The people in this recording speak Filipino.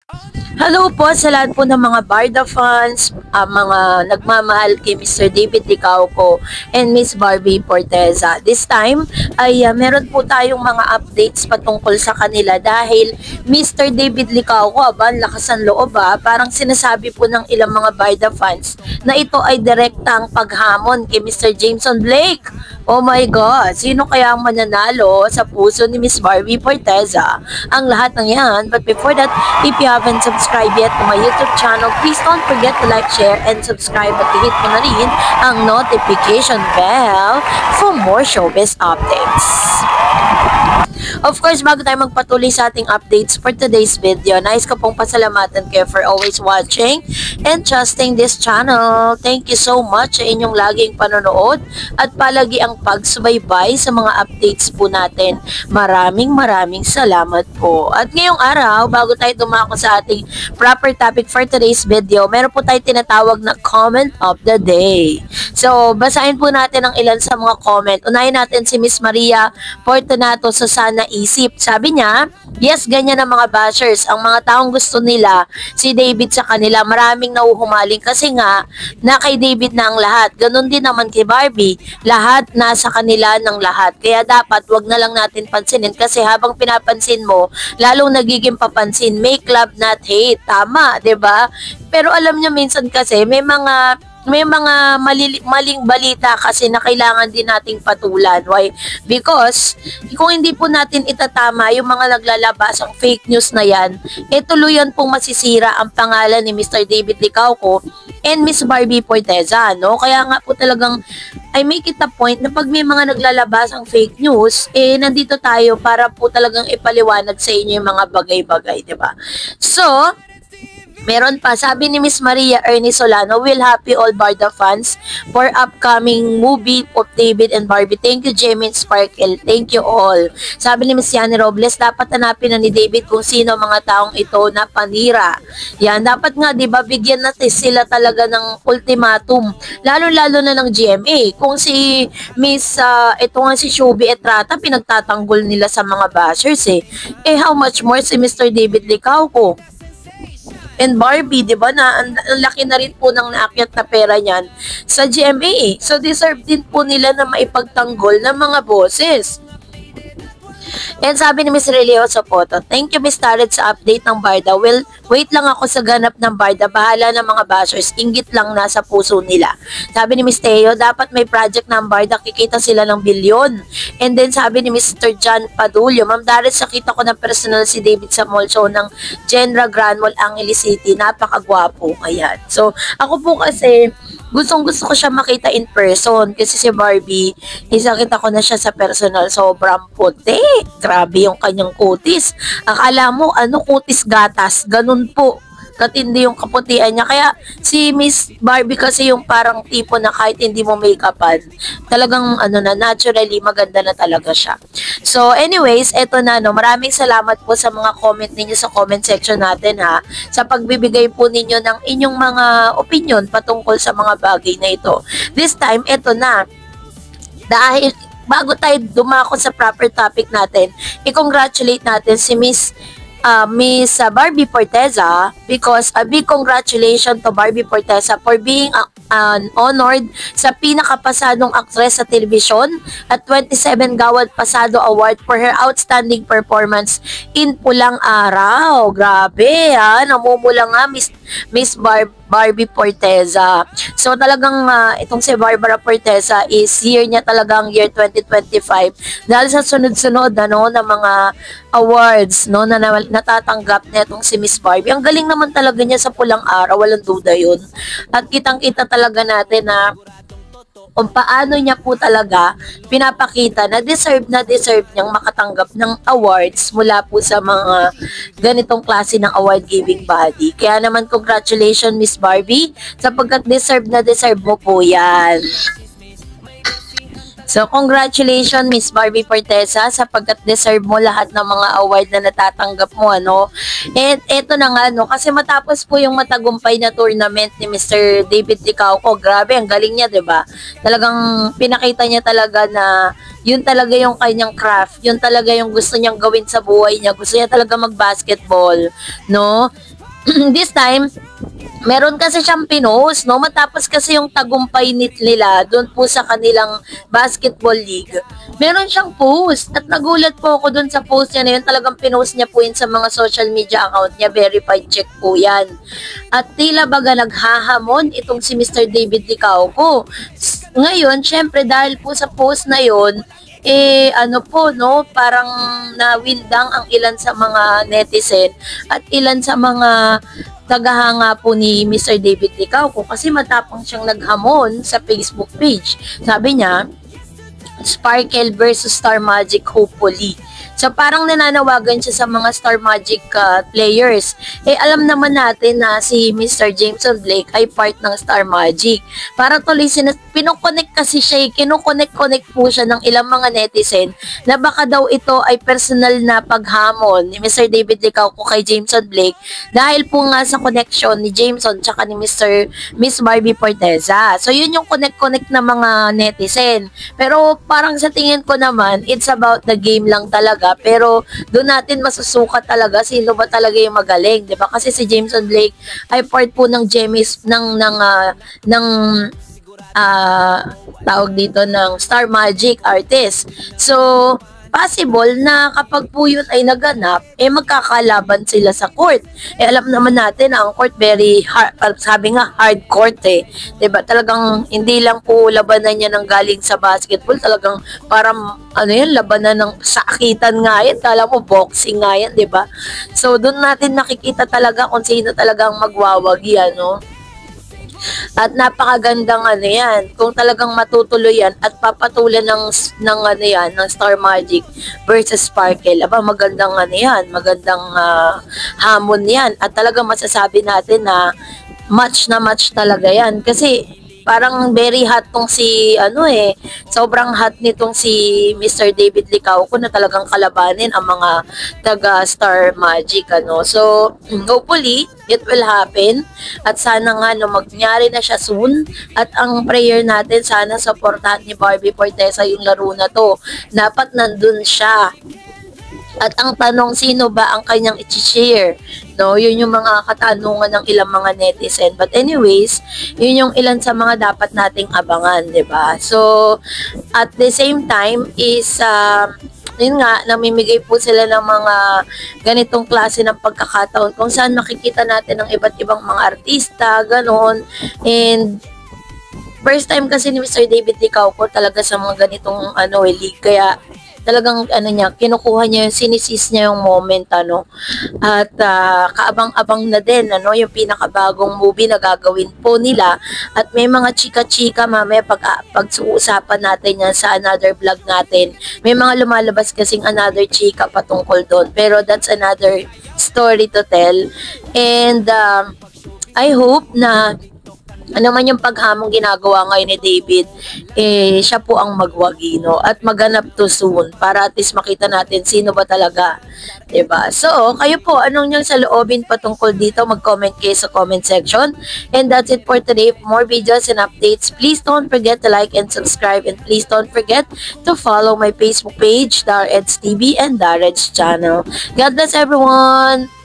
Hello po sa lahat po ng mga Barda fans, mga nagmamahal kay Mr. David Licauco and Miss Barbie Forteza. This time ay meron po tayong mga updates patungkol sa kanila dahil Mr. David Licauco, lakas ang loob parang sinasabi po ng ilang mga Barda fans na ito ay direktang paghamon kay Mr. Jameson Blake. Oh my God, sino kaya ang mananalo sa puso ni Miss Barbie Forteza? Ang lahat ng yan. But before that, if you haven't subscribed yet to my YouTube channel, please don't forget to like, share, and subscribe at hit mo na rin ang notification bell for more showbiz updates. Of course, bago tayo magpatuloy sa ating updates for today's video, nais ko pong pasalamatan kayo for always watching and trusting this channel. Thank you so much sa inyong laging panonood at palagi ang pagsubaybay sa mga updates po natin. Maraming salamat po. At ngayong araw, bago tayo dumako sa ating proper topic for today's video, meron po tayo tinatawag na comment of the day. So, basahin po natin ang ilan sa mga comment. Unahin natin si Miss Maria Fortunato sa Sana Isip. Sabi niya, yes, ganyan ang mga bashers. Ang mga taong gusto nila, si David sa kanila, maraming nauhumaling kasi nga, na kay David na ang lahat. Ganon din naman kay Barbie. Lahat nasa kanila ng lahat. Kaya dapat, wag na lang natin pansinin kasi habang pinapansin mo, lalong nagiging papansin. Make love, not hate. Tama, 'di ba? Pero alam niyo minsan kasi, may mga maling balita kasi na kailangan din nating patulan. Why? Because kung hindi po natin itatama yung mga naglalabas ang fake news na yan, tuluyan pong masisira ang pangalan ni Mr. David Licauco and Miss Barbie Forteza, no? Kaya nga po talagang I make it a point na pag may mga naglalabas ang fake news, nandito tayo para po talagang ipaliwanag sa inyo yung mga bagay-bagay, di ba? So, meron pa, sabi ni Miss Maria Ernie Solano, will happy all Barda fans for upcoming movie of David and Barbie. Thank you, Jamie and Sparkle. Thank you all. Sabi ni Miss Yani Robles, dapat hanapin na ni David kung sino mga taong ito na panira. Yan, dapat nga, di ba, bigyan natin sila talaga ng ultimatum. Lalo-lalo na ng GMA. Kung si Miss, ito nga si Shubi Etrata, pinagtatanggol nila sa mga bashers how much more si Mr. David Licauco and Barbie, di ba, na ang laki na rin po ng naakyat na pera niyan sa GMA. So, deserve din po nila na maipagtanggol ng mga boses. And sabi ni Miss Relio sa photo, thank you Miss Tarot sa update ng Barda. Well, wait lang ako sa ganap ng Barda. Bahala ng mga bashers. Inggit lang nasa puso nila. Sabi ni Miss Teo, dapat may project ng Barda. Kikita sila ng bilyon. And then sabi ni Mr. John Padulio, Ma'am Darren, sakita ko ng personal si David sa mall show ng Genra Granwell, Angeles City. Napakagwapo. Ayan. So, ako po kasi gustong-gusto ko siya makita in person kasi si Barbie, isakita ko na siya sa personal, sobrang puti. Grabe yung kanyang kutis. Akala mo, kutis gatas. Ganun po. Katindi yung kaputian niya. Kaya si Miss Barbie kasi yung parang tipo na kahit hindi mo make-upan, talagang naturally maganda na talaga siya. So anyways, eto na maraming salamat po sa mga comment ninyo sa comment section natin sa pagbibigay po ninyo ng inyong mga opinion patungkol sa mga bagay na ito. This time, eto na. Dahil bago tayo dumako sa proper topic natin, i-congratulate natin si Miss Barbie Forteza because a big congratulations to Barbie Forteza for being honored sa pinakapasadong actress sa telebisyon at 27 Gawad Pasado Award for her outstanding performance in Pulang Araw. Grabe namumula nga Miss Barbie Forteza. So talagang itong si Barbara Forteza is year niya talagang year 2025 dahil sa sunod-sunod na mga awards na natatanggap nitong si Miss Barbie. Ang galing naman talaga niya sa Pulang Araw, walang duda yun. At kitang-kita talaga natin na kung paano niya po talaga pinapakita na deserve niyang makatanggap ng awards mula po sa mga ganitong klase ng award-giving body. Kaya naman congratulations Miss Barbie sapagkat deserve mo po yan. So, congratulations Miss Barbie Forteza sapagkat deserve mo lahat ng mga award na natatanggap mo, And eto na nga, kasi matapos po yung matagumpay na tournament ni Mr. David Licauco, grabe, ang galing niya, 'di ba? Talagang pinakita niya talaga na yun talaga yung kanyang craft, yun talaga yung gusto niyang gawin sa buhay niya. Gusto niya talaga mag-basketball, this time, meron kasi siyang pinost, no? Matapos kasi yung tagumpay nila doon po sa kanilang basketball league. Meron siyang post at nagulat po ako doon sa post niya na yun. Talagang pinost niya po yun sa mga social media account niya. Verified check po yan. At tila baga naghahamon itong si Mr. David Licauco. Ngayon, syempre dahil po sa post na yun, ano po, no, parang nawindang ang ilan sa mga netizen at ilan sa mga tagahanga po ni Mr. David Licauco kasi matapang siyang naghamon sa Facebook page. Sabi niya, Sparkle versus Star Magic hopefully. So parang nananawagan siya sa mga Star Magic players. Alam naman natin na si Mr. Jameson Blake ay part ng Star Magic. Para tuloy pinoconnect kasi siya, kinoconnect po siya ng ilang mga netizen na baka daw ito ay personal na paghamon ni Mr. David Licauco kay Jameson Blake dahil po nga sa connection ni Jameson tsaka ni Miss Barbie Forteza. So yun yung connect na mga netizen. Pero parang sa tingin ko naman, it's about the game lang talaga. Pero doon natin masusukat talaga sino ba talaga yung magaling, 'di ba? Kasi si Jameson Blake ay part po ng Gemis tawag dito ng Star Magic artist. So possible na kapag po yun ay naganap, magkakalaban sila sa court. Alam naman natin na ang court very hard, sabi nga hard court diba? Talagang hindi lang po labanan niya ng galing sa basketball, talagang parang labanan ng sakitan nga yan, kala mo boxing nga yan, diba? So doon natin nakikita talaga kung sino talagang magwawagi, At napakagandang yan. Kung talagang matutuloy yan at papatulan ng Star Magic versus Sparkle. Magandang yan. Magandang hamon yan. At talagang masasabi natin na match talaga yan. Kasi parang very hot tong sobrang hot nitong si Mr. David Licauco na talagang kalabanin ang mga taga Star Magic, So, hopefully, it will happen at sana nga magyari na siya soon at ang prayer natin sana supportahan ni Barbie Forteza yung laro na to. Dapat nandun siya. At ang tanong, sino ba ang kanyang i-share? No, yun yung mga katanungan ng ilang mga netizen. But anyways, yun yung ilan sa mga dapat nating abangan, 'di ba? So, at the same time is yun nga, namimigay po sila ng mga ganitong klase ng pagkakataon kung saan makikita natin ng iba't ibang mga artista, ganon. And first time kasi ni Mr. David Licauco talaga sa mga ganitong league, kaya talagang kinukuha niya yung sinisis niya yung moment, At kaabang-abang na din, yung pinakabagong movie na gagawin po nila. At may mga chika-chika mamaya pag-uusapan natin yan sa another vlog natin. May mga lumalabas kasing another chika patungkol doon. Pero that's another story to tell. And I hope na man yung paghamong ginagawa ngayon ni David, siya po ang magwagi, at maganap to soon para at least makita natin sino ba talaga, diba? So, kayo po, anong niyong saloobin patungkol dito? Mag-comment kayo sa comment section. And that's it for today. For more videos and updates, please don't forget to like and subscribe, and please don't forget to follow my Facebook page, Dareds TV and Dareds channel. God bless everyone!